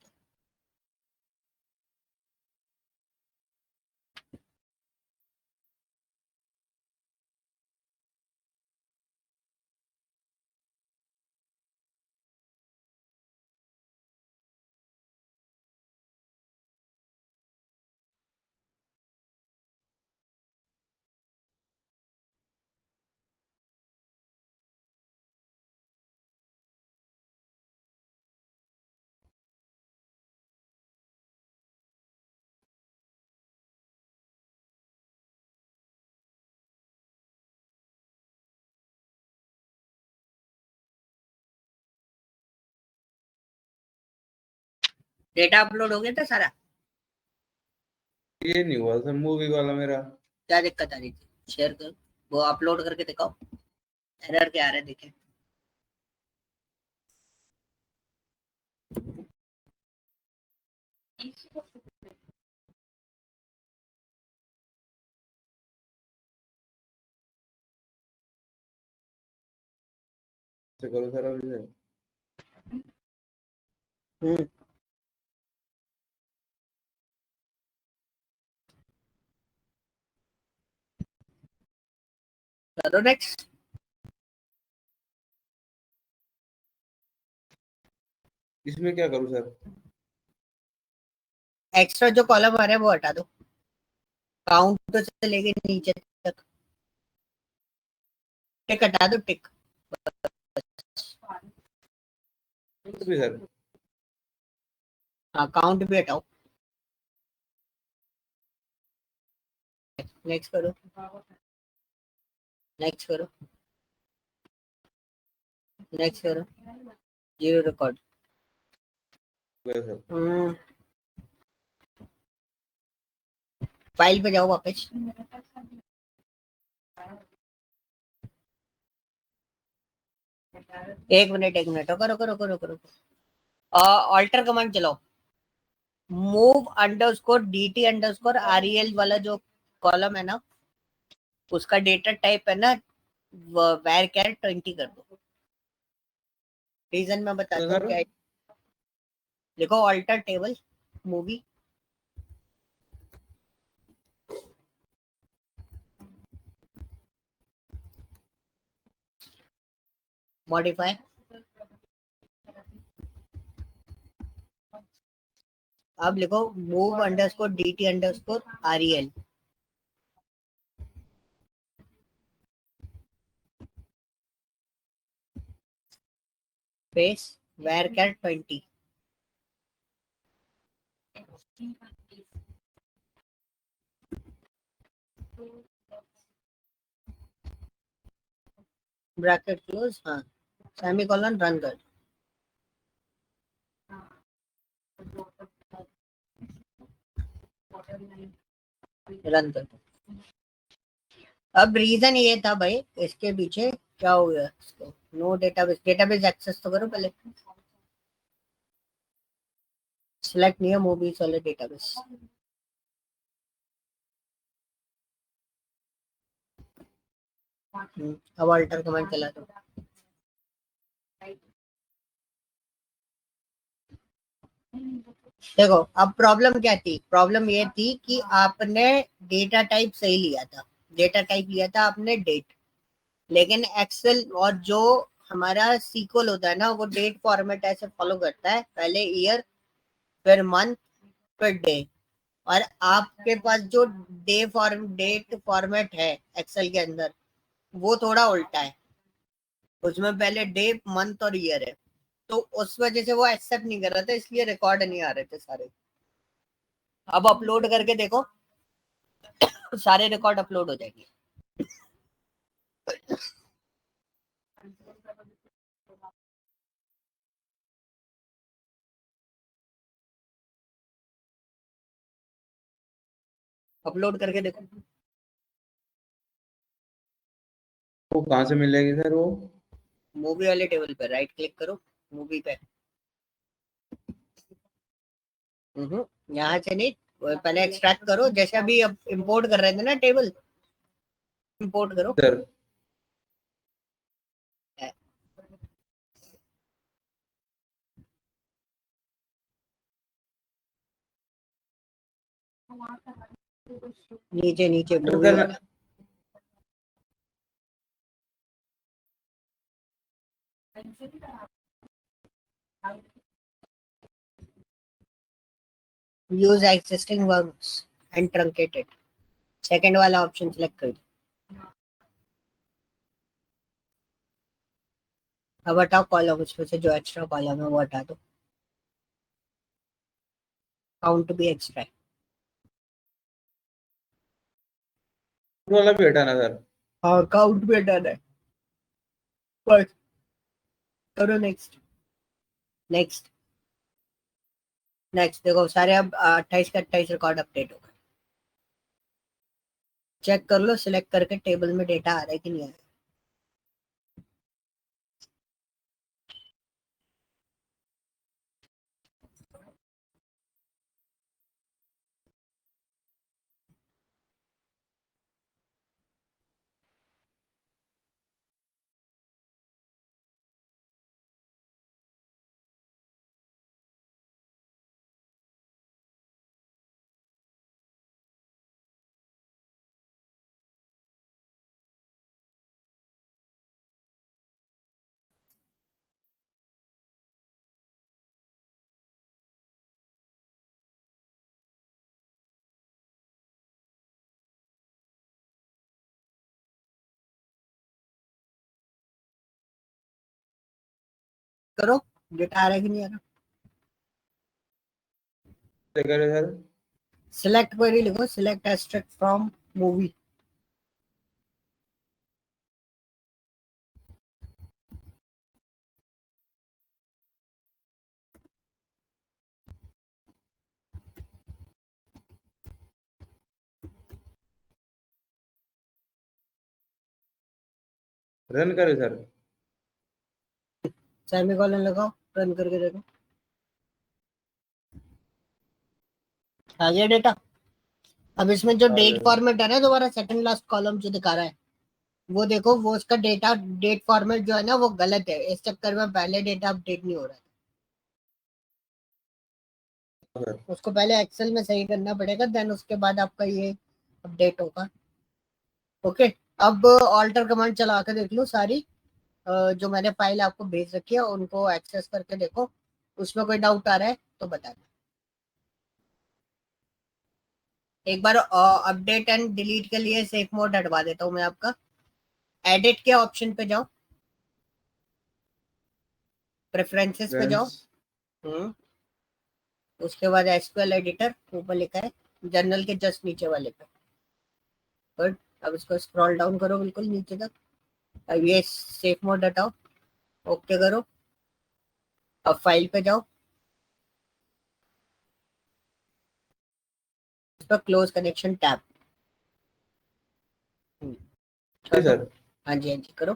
डेटा अपलोड हो गया था सारा? ये नहीं हुआ सर मूवी वाला मेरा। क्या दिक्कत आ रही थी? शेयर करो, वो अपलोड करके दिखाओ, एरर क्या आ रहा है देखें। से करो सर अभी से। करो नेक्स्ट। इसमें क्या करूं सर? एक्स्ट्रा जो कॉलम आ रहा है वो हटा दो, काउंट से लेके नीचे तक टिक हटा दो, टिक भी सर काउंट भी हटाओ, नेक्स्ट करो, नेक्स्ट करो, नेक्स्ट करो, जीरो रिकॉर्ड। सर फाइल पे जाओ वापस, एक मिनट करो करो करो करो, ऑल्टर कमांड चलाओ, move underscore dt underscore rel वाला जो कॉलम है ना, उसका डेटा टाइप है ना varchar 20 कर दो। रीजन मैं बताता हूँ क्या है। देखो ऑल्टर टेबल मूवी, मॉडिफाई, अब लिखो move underscore dt underscore rel, space varchar 20। Bracket close, हाँ, सेमीकोलन रन कर, रन कर। अब रीजन ये था भाई, इसके पीछे क्या हो गया, इसको नो डेटाबेस, डेटाबेस एक्सेस तो करो पहले, सिलेक्ट नहीं है मूवीज वाले डेटाबेस। अब अल्टर कमांड चला दो। देखो अब प्रॉब्लम क्या थी, प्रॉब्लम ये थी कि आपने डेटा टाइप सही लिया था, डेटा टाइप लिया था आपने डेट, लेकिन एक्सेल और जो हमारा सीक्वल होता है ना, वो डेट फॉर्मेट ऐसे फॉलो करता है, पहले ईयर, फिर मंथ, फिर डे। और आपके पास जो डेट फॉर्मेट है एक्सेल के अंदर, वो थोड़ा उल्टा है, उसमें पहले डे, मंथ और ईयर है, तो उस वजह से वो एक्सेप्ट नहीं कर रहा था, इसलिए रिकॉर्ड नहीं आ रहे थे सारे। अब अपलोड करके देखो, सारे रिकॉर्ड अपलोड हो जाएंगे। अपलोड करके देखो, वो कहाँ से मिलेगी सर वो? मूवी वाले टेबल पे राइट क्लिक करो, मूवी पे, यहाँ से नहीं, पहले एक्सट्रैक्ट करो, जैसे अभी अब इंपोर्ट कर रहे थे ना टेबल, इंपोर्ट करो। सर नीचे नीचे सर मूवी सर वाला, use existing verbs and truncated, second वाला ऑप्शन सिलेक्ट कर दो। अब हटाओ कॉलम, उसमें से जो एक्स्ट्रा कॉलम है वो हटा दो, काउंट भी एक्स्ट्रा है। वाला भी हटाना सर? हाँ काउंट भी हटाना है, बस करो नेक्स्ट, नेक्स्ट, नेक्स्ट। देखो सारे अब 28 का 28 रिकॉर्ड अपडेट हो गए, चेक कर लो सिलेक्ट करके टेबल में डेटा आ रहा है कि नहीं आ रहा है। करो, डेटा आ रहा है कि नहीं आ रहा। करो सर। सिलेक्ट क्वेरी लिखो, select extract from movie. Run करो सर। सेमीकोलन लगाओ, रन करके देखो, आ गया डेटा। अब इसमें जो डेट फॉर्मेट है ना, दोबारा सेकंड लास्ट कॉलम जो दिखा रहा है वो देखो, वो उसका डेटा डेट फॉर्मेट जो है ना वो गलत है, इस चक्कर में पहले डेटा अपडेट नहीं हो रहा है। उसको पहले एक्सेल में सही करना पड़ेगा, देन उसके बाद आपका ये अपडेट होगा। ओके, अब ऑल्टर कमांड चला के देख लो सारी, जो मैंने फाइल आपको भेज रखी है उनको एक्सेस करके देखो, उसमें कोई डाउट आ रहा है तो बताना। एक बार अपडेट एंड डिलीट के लिए सेफ मोड हटवा देता हूँ मैं आपका। एडिट के ऑप्शन पे जाओ, प्रेफरेंसेस पे जाओ। उसके बाद एसक्यूएल एडिटर ऊपर लिखा है, जर्नल के जस्ट नीचे वाले पे। गुड, अब इसको स्क्रॉल डाउन करो बिल्कुल नीचे तक। अब ये सेफ मोड हटाओ, ओके करो। अब फाइल पे जाओ, इस पर क्लोज कनेक्शन टैब कर दो। सर हाँ जी हाँ जी करो,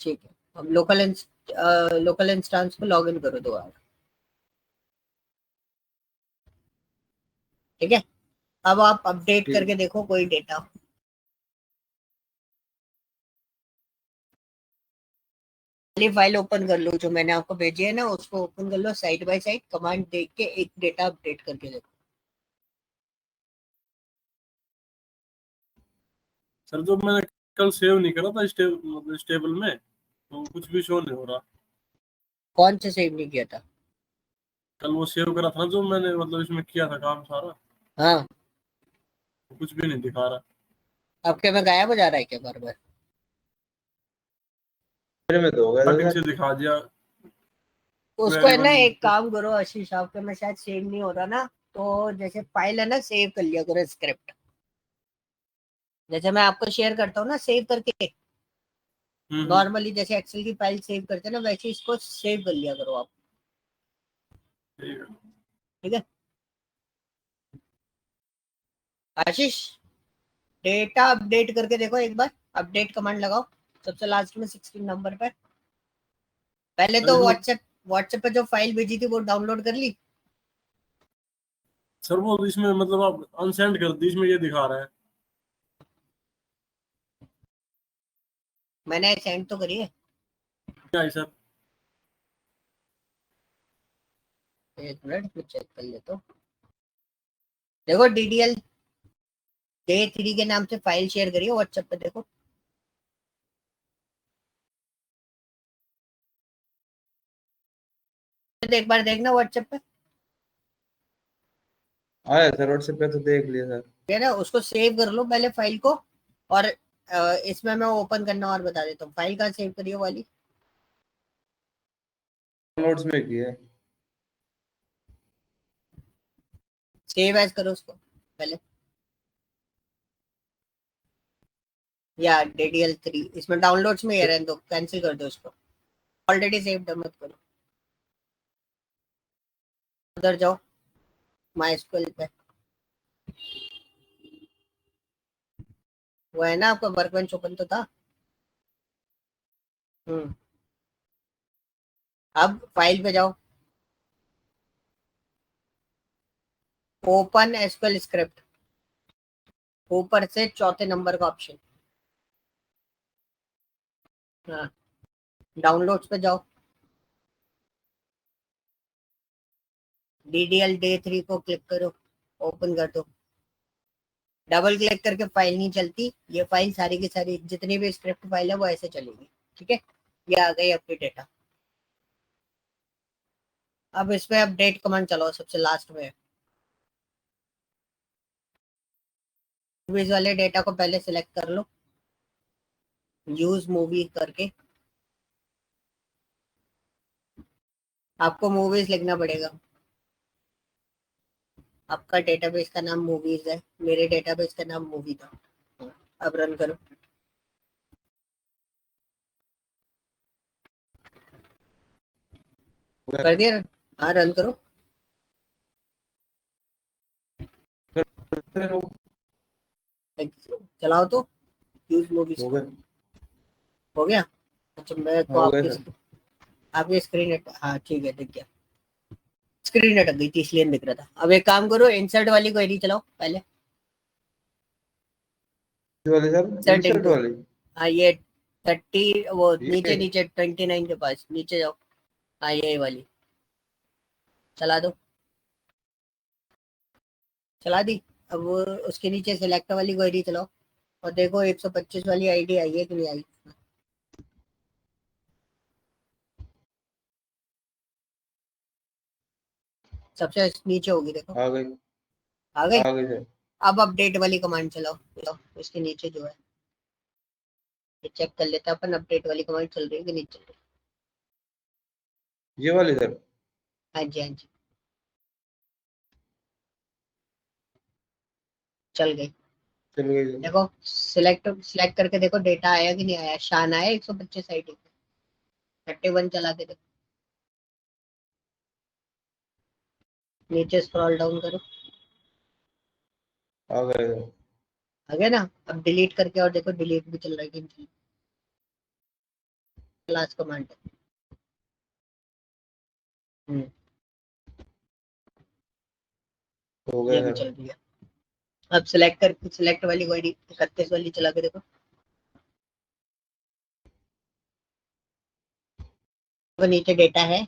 ठीक है। अब लोकल इंस्टेंस को लॉग इन करो दोबारा, ठीक है। अब आप अपडेट ठीक। करके देखो कोई डेटा। पहली फाइल ओपन कर लो जो मैंने आपको भेजी है ना, उसको ओपन कर लो, साइड बाय साइड कमांड देख के एक डेटा अपडेट करके देखो। सर जो मैंने कल सेव नहीं करा था मतलब स्टेबल में, तो कुछ भी शो नहीं हो रहा। कौन से सेव नहीं किया था? कल वो सेव करा था ना जो मैंने, मतलब इसमें किया था काम सारा, हाँ, कुछ भी नहीं दिखा रहा। अब क्या मैं गायब हो जा रहा है क्या बार बार? मेरे में तो हो गया था स्टार्टिंग सर। से दिखा दिया। उसको क्वेरी है ना, वन एक काम करो आशीष, आपके में शायद सेव नहीं हो रहा ना, तो जैसे फाइल है ना सेव कर लिया करो स्क्रिप्ट, जैसे मैं आपको शेयर करता हूँ ना सेव करके, नॉर्मली जैसे एक्सेल की फाइल सेव करते हैं ना, वैसे इसको सेव कर लिया करो आप, ठीक है। ठीक है। आशीष, डेटा अपडेट करके देखो एक बार, अपडेट कमांड लगाओ सबसे लास्ट में 16 नंबर पे। पहले सर तो इसमें, व्हाट्सएप पे जो फाइल भेजी थी वो डाउनलोड कर ली? सर वो इसमें मतलब आप अनसेंड कर दी, इसमें ये दिखा रहा है। मैंने सेंड तो करी है। क्या है सर? एक मिनट में चेक कर लेता हूँ। देखो DDL Day3 के नाम से फाइल शेयर करिए व्हाट्सएप पे, देखो। एक बार देखना व्हाट्सएप पे, आया सर व्हाट्सएप पे, तो देख लिया सर। है ना, उसको सेव कर लो पहले फाइल को। और इसमें मैं ओपन करना और बता देता हूँ, फाइल कहाँ सेव करिए वाली, नोट्स में की है। सेव एज करो उसको पहले, या DDL3 इसमें डाउनलोड्स में ये रहने दो, कैंसिल कर दो इसको, ऑलरेडी सेव्ड है मत करो। उधर जाओ माई स्कूल पे, वो है ना आपका वर्कबेंच ओपन तो था। हम्म, अब फाइल पे जाओ, ओपन एसक्यूएल स्क्रिप्ट, ऊपर से चौथे नंबर का ऑप्शन, हाँ, डाउनलोड्स पे जाओ, DDL Day3 को क्लिक करो, ओपन कर दो। डबल क्लिक करके फाइल नहीं चलती, ये फाइल सारी की सारी जितनी भी स्क्रिप्ट फाइल है वो ऐसे चलेगी, ठीक है। ये आ गई अपनी डेटा। अब इसमें अपडेट कमांड चलाओ सबसे लास्ट में, मूवीज वाले डेटा को पहले सिलेक्ट कर लो, यूज मूवी करके, आपको मूवीज लिखना पड़ेगा। आपका डेटाबेस का नाम मूवीज है, मेरे डेटाबेस का नाम मूवी था। अब रन करो। कर दिया? हाँ रन करो। चलाओ तो यूज मूवीज हो को। गया। हो गया? अच्छा मैं को हो गया सर। आपकी स्क्रीन, हाँ ठीक है दिख गया। स्क्रीन अटक गई थी इसलिए नहीं दिख रहा था। अब एक काम करो, इंसर्ट वाली क्वेरी चलाओ पहले। वाली सर, इंसर्ट इंसर्ट इनटू, वाली। हाँ ये 30, वो ये नीचे नीचे 29 के पास नीचे जाओ। हाँ ये वाली चला दो। चला दी। अब वो उसके नीचे सिलेक्ट वाली क्वेरी चलाओ और देखो 125 वाली आईडी आई है कि नहीं आई। सबसे नीचे होगी देखो। आ गई। आ गई। आ गई सर। अब अपडेट वाली कमांड चलाओ, उसके नीचे जो है ये चेक कर लेते हैं अपन, अपडेट वाली कमांड चल रही है कि नहीं चल रही। ये वाली सर। हाँ जी हाँ जी चल गई। चल गई सर। देखो सिलेक्ट सिलेक्ट करके देखो डेटा आया कि नहीं आया। शान आया 125 आईडी पे। 31 चला के देखो। नीचे स्क्रॉल डाउन करो। आ गए सर। आ गया ना? अब डिलीट करके और देखो डिलीट भी चल रहा है कि नहीं। Class command. हो ये गया भी सर। चल रही है। अब सिलेक्ट कर, सिलेक्ट वाली क्वेरी 31 वाली चला के देखो। वो नीचे डेटा है।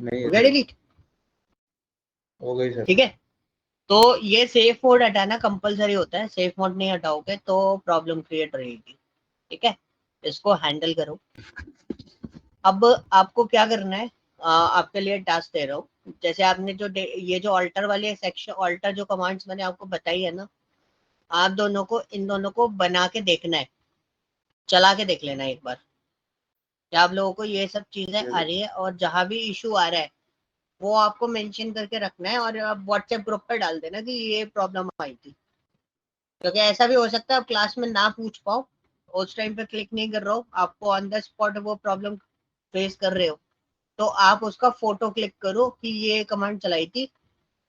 नहीं हो है गया सर। डिलीट? हो गई सर। ठीक है। तो ये सेफ मोड हटाना कंपलसरी होता है, सेफ मोड नहीं हटाओगे तो प्रॉब्लम क्रिएट रहेगी। ठीक है, इसको हैंडल करो। अब आपको क्या करना है, आपके लिए टास्क दे रहा हूँ। जैसे आपने जो ये जो ऑल्टर वाले सेक्शन, ऑल्टर जो कमांड्स मैंने आपको बताई है ना, आप दोनों को, इन दोनों को बना के देखना है, चला के देख लेना एक बार कि आप लोगों को ये सब चीजें आ रही है, और जहां भी इशू आ रहा है वो आपको मेंशन करके रखना है और आप व्हाट्सएप ग्रुप पे डाल देना कि ये प्रॉब्लम आई थी। क्योंकि ऐसा भी हो सकता है आप क्लास में ना पूछ पाओ, उस टाइम पे क्लिक नहीं कर रहा हो, आपको ऑन द स्पॉट वो प्रॉब्लम फेस कर रहे हो, तो आप उसका फोटो क्लिक करो कि ये कमांड चलाई थी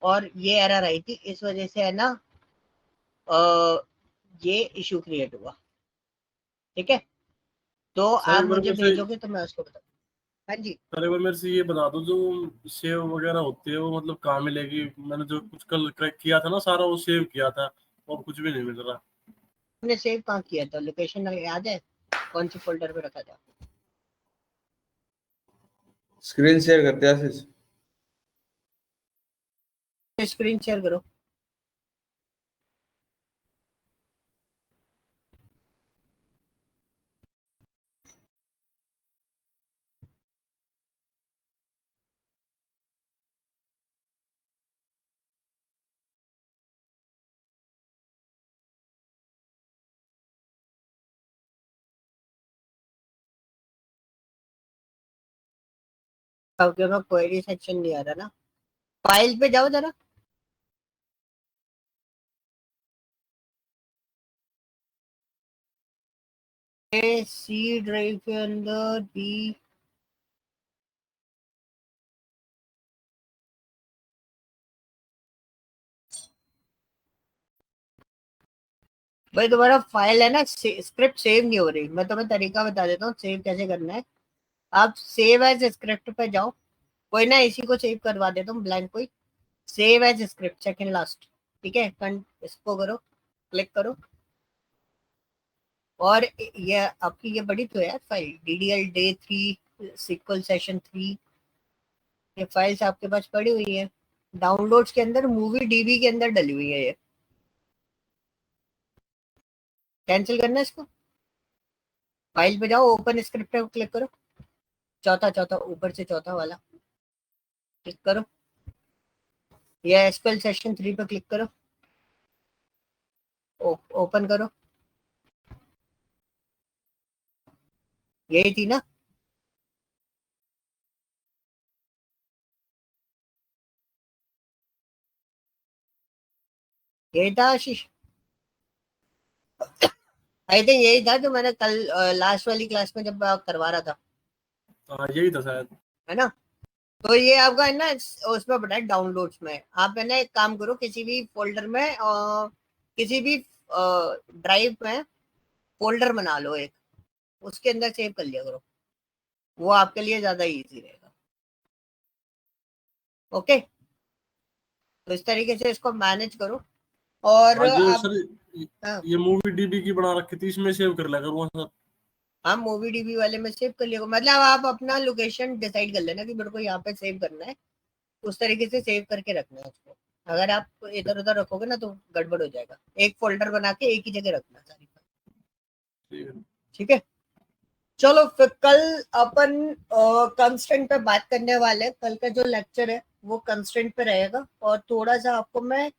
और ये एरर आई थी, इस वजह से है ना ये इशू क्रिएट हुआ। ठीक है, तो सर आप एक बार मुझे मेरे से भेजोगे तो मैं उसको बताऊँ। हाँ जी। सर एक बार मेरे से ये बता दो, जो सेव वगैरह होती है वो मतलब कहाँ मिलेगी? मैंने जो कुछ कल क्रैक किया था ना सारा, वो सेव किया था और कुछ भी नहीं मिल रहा। आपने सेव कहाँ किया था? लोकेशन याद है? कौन सी फोल्डर पे रखा था? स्क्रीन शेयर करते हैं आशीष। स्क्रीन शेयर करो। आपके पास क्वेरी सेक्शन नहीं आ रहा ना? फाइल पे जाओ जरा। सी ड्राइव के अंदर भी भाई तुम्हारा फाइल है ना, स्क्रिप्ट सेव नहीं हो रही। मैं तुम्हें तरीका बता देता हूँ सेव कैसे करना है। आप सेव एज स्क्रिप्ट पे जाओ। कोई ना, इसी को सेव करवा देता हूँ ब्लैंक कोई। Save as script second last. ठीक है, इसको करो, क्लिक करो। और ये आपकी ये बड़ी तो है यार file, DDL day 3 SQL session 3। ये फाइल्स आपके पास पड़ी हुई है डाउनलोड्स के अंदर, मूवी डीबी के अंदर डली हुई है ये। कैंसिल करना है इसको। फाइल पे जाओ, ओपन स्क्रिप्ट पे क्लिक करो। चौथा चौथा ऊपर से चौथा वाला क्लिक करो। ये SQL session 3 पे क्लिक करो। ओपन करो। यही थी ना? यही था आशीष? आई थिंक यही था जो मैंने कल लास्ट वाली क्लास में जब करवा रहा था, हाँ यही था शायद। है ना? तो ये आपका है ना, उसमें बता है डाउनलोड्स में। आप है ना एक काम करो, किसी भी फोल्डर में किसी भी ड्राइव में फोल्डर बना लो एक, उसके अंदर सेव कर लिया करो, वो आपके लिए ज्यादा इजी रहेगा। ओके, तो इस तरीके से इसको मैनेज करो। और हाँ जो आप सर हाँ, ये मूवी डीबी की बना रखी थी, इसमें सेव कर लिया करूँगा सर। हाँ मूवी डीबी वाले में सेव कर लिया करो। मतलब आप अपना लोकेशन डिसाइड कर लेना कि मेरे को यहाँ पे सेव करना है, उस तरीके से सेव करके रखना है उसको। अगर आप इधर उधर रखोगे ना तो गड़बड़ हो जाएगा। एक फोल्डर बना के एक ही जगह रखना सारी फाइल। ठीक है। ठीक है, चलो फिर कल अपन कंस्ट्रेंट पे बात करने वाले हैं। कल का जो लेक्चर है वो कंस्ट्रेंट पे रहेगा, और थोड़ा सा आपको मैं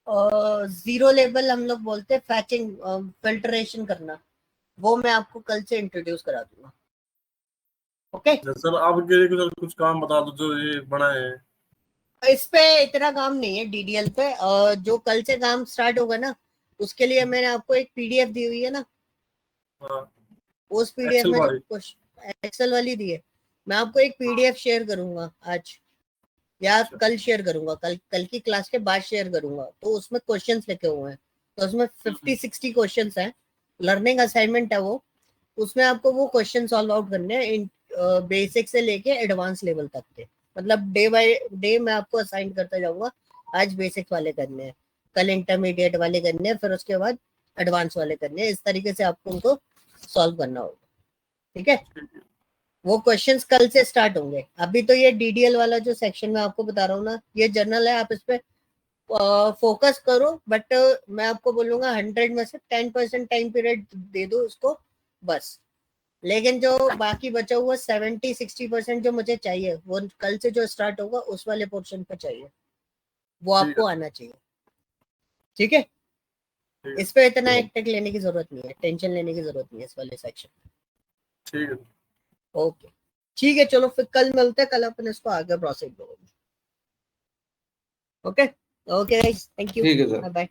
जीरो लेवल हम लोग बोलते हैं फैचिंग, फिल्ट्रेशन करना, वो मैं आपको कल से इंट्रोड्यूस करा दूंगा। ओके, सर आपके लिए कुछ काम बता दो जो ये बनाए हैं। इस पे इतना काम नहीं है डीडीएल पे। जो कल से काम स्टार्ट होगा ना, उसके लिए मैंने आपको एक पीडीएफ दी हुई है ना, हाँ उस पीडीएफ एक्सेल में जो वाली। एक्सेल वाली दी है, मैं आपको एक पीडीएफ शेयर करूंगा आज, या अच्छा। कल शेयर करूंगा, कल की क्लास के बाद शेयर करूंगा। तो उसमें क्वेश्चंस लिखे हुए हैं, तो उसमें 50-60 क्वेश्चंस हैं, लर्निंग असाइनमेंट है वो। उसमें आपको वो क्वेश्चन सॉल्व आउट करने हैं, इन बेसिक से लेके एडवांस लेवल तक के। मतलब डे बाय डे मैं आपको असाइन करता जाऊंगा। आज बेसिक वाले करने हैं, कल इंटरमीडिएट वाले करने हैं, फिर उसके बाद एडवांस वाले करने हैं। इस तरीके से आपको उनको सॉल्व करना होगा। ठीक है, वो क्वेश्चंस कल से स्टार्ट होंगे। अभी तो ये डीडीएल वाला जो सेक्शन मैं आपको बता रहा हूँ ना, ये जर्नल है, आप इस पे फोकस करो। बट मैं आपको बोलूंगा 100 में से 10% टाइम पीरियड दे दो उसको बस। लेकिन जो बाकी बचा हुआ 70-60% जो मुझे चाहिए, वो कल से जो स्टार्ट होगा उस वाले पोर्शन पे चाहिए, वो ठीक है। आपको आना चाहिए। ठीक है, ठीक है। इस पे इतना एक्टिक लेने की जरूरत नहीं है, टेंशन लेने की जरूरत नहीं है इस वाले सेक्शन। ठीक है। ओके, ठीक है, चलो फिर कल मिलते हैं, कल अपन इसको आगे प्रोसीड करेंगे। Okay, okay guys, thank you, ठीक है सर। Bye bye.